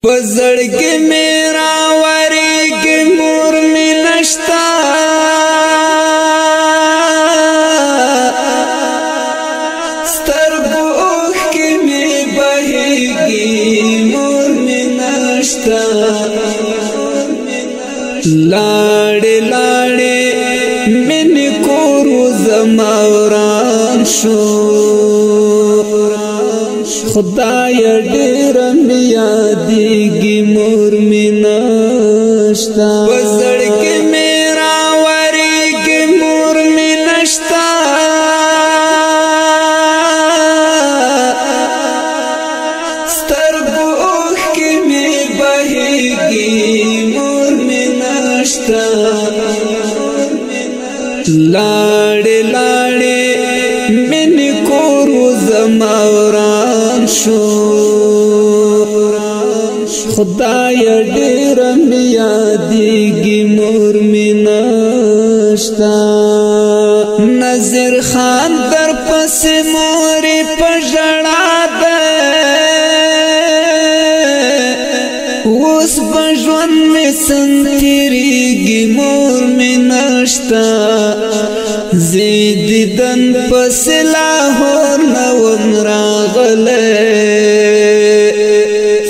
پزړګي میرا ورګي مور می نشتا سترګو کې می بهيږي مور می نشتا لاړې لاړې من کور زموران شو خدای ډېر مې یادېږي مور مې نشتا پزړګي مې راورېږي مور مې نشتا سترګو اوښکې مې بهېږي مور مې نشتا لاړې لاړې من کور زموران شو خدای ډېر مې یادېږي مور مې نشتا نذیر خان در پسې مورې په ژړا ده اوس به ژوند مې څنګه تېرېږي مور مې نشتا زه دیدن پسې لاهور نه وم راغلی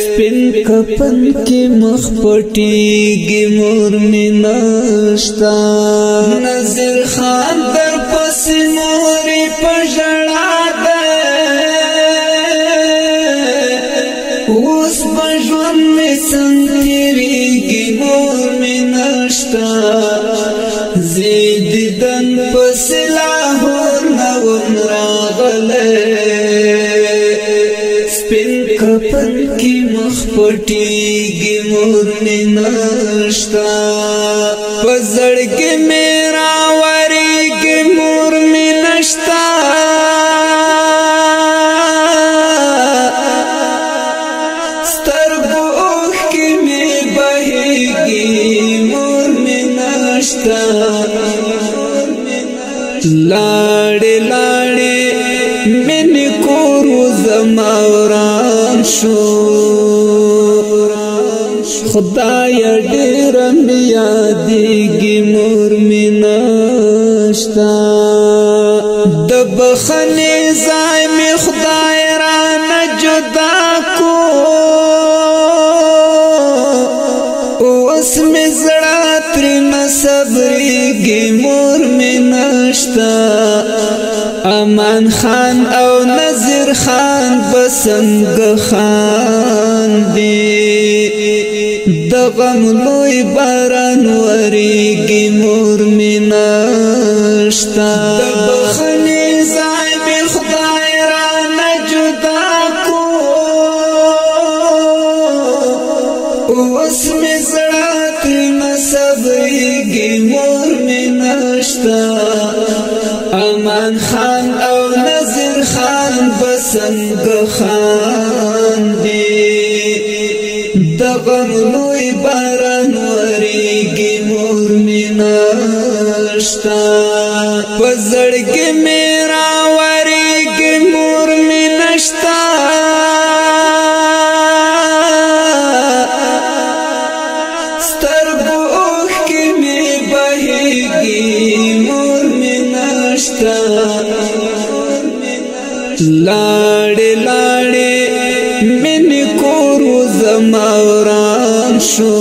سپین کفن کې مخ پټېږي مور مې نشتا نذیر خان در پسې مورې په ژړا ده اوس به ژوند مې څنګه تېرېږي مور مې نشتا زه دیدن پسې لاهور نه وم راغلی سپین کفن کې مخ پټېږي مور مې نشتا پزړګي مې راورېږي مور مې نشتا سترګو اوښکې مې بهېږي مور مې نشتا لاړې لاړې من کور زموران شو خدای ډېر مې یادېږي مور مې نشتا د بخښنې ځای مې خدای رانه جدا کو اوس مې زړه ترېنه صبرېږي مور مې نشتا امان خان او نذیر خان به څنګه خاندي د غم لوی باران ورېږي مور مې نشتا د بخښنې ځای مې خدای رانه جدا کو اوس مې زړه ترېنه صبرېږي مور مې نشتا امان خان او نذیر خان به څنګه خاندي د غم لوی باران ورېږي مور مې نشتا پزړګي مې راورېږي مور مې نشتا سترګو اوښکې مې بهېږي مور مې نشتا لاړې لاړې من کور زموران شو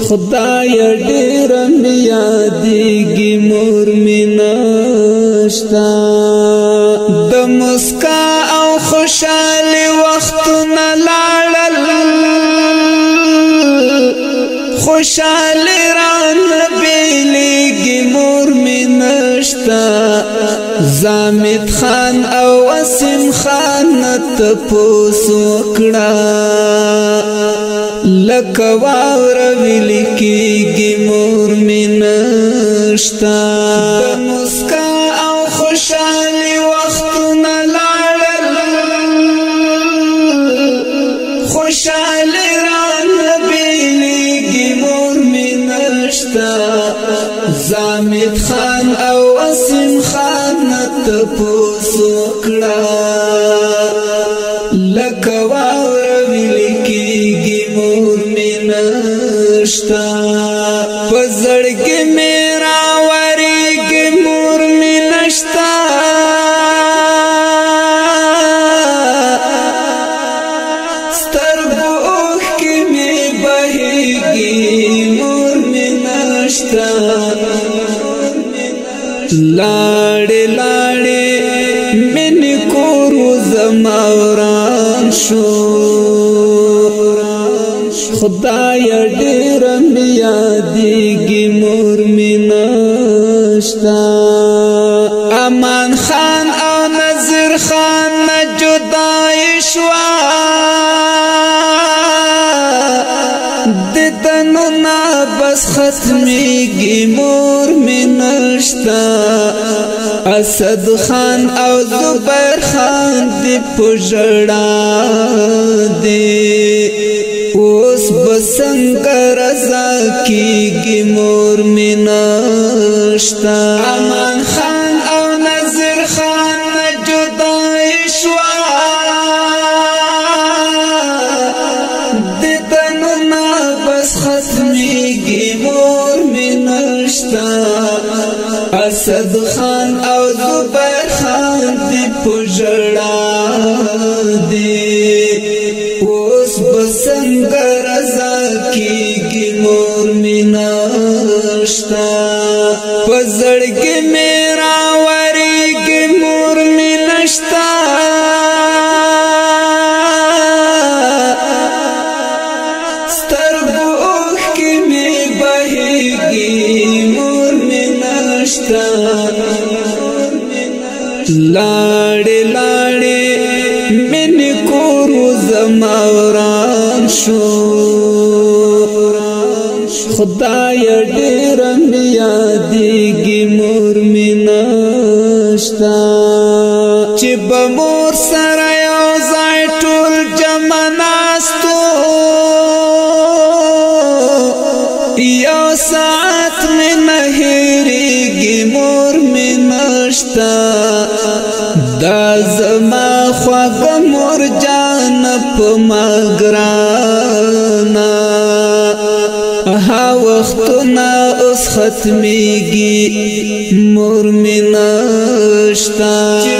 خدای ډېر مې یادېږي مور مې نشتا د مسکا او خوشالي وختونه لاړل خوشالي رانه بېلېږي مور مې نشتا زامد خان او وسیم خان تپوس وکړه لکه واوره ویلې کېږي مور مې نشتا د مسکا او خوشالي وختونه لاړل خوشالي رانه بېلېږي مور مې نشتا زامد خان او وسیم خان تپوس وکړه لکه واوره نشتا پزړګي میرا ورګي مور می نشتا سترګو کې می بهيږي مور می نشتا لاړې لاړې من کور زموران شو خدای ډېر میا دیږي مور می نشتا امان خان او نظر خان نه جدای شوا دتنو نا بس ختمیږي مور می نشتا اسد خان او زبیر خان دی پجڑا دی اوس بسنگ رضا کیږي مور می نشتا امان خان او نظر خان نه جدای شوا دتنو نا بس ختمیږي مور می نشتا اسد خان او زبیر خان دی پجڑا دی اوس بسنگ رضا کیږي مور می نشتا پزړګي میرا ورګي مور می نشتا سترګو کې می بهيږي مور می نشتا لاړې لاړې من کور زموران شو خدای ډېر میا دیږي مور می نشتا چې به مور سره یو ځای ټول جمع ناستو یو ساعت می نه هېرېږي مور می نشتا دا زما خواږه مور جان په ما ګرانه ها وختونه اوس ختمیږي مور می نشتا چې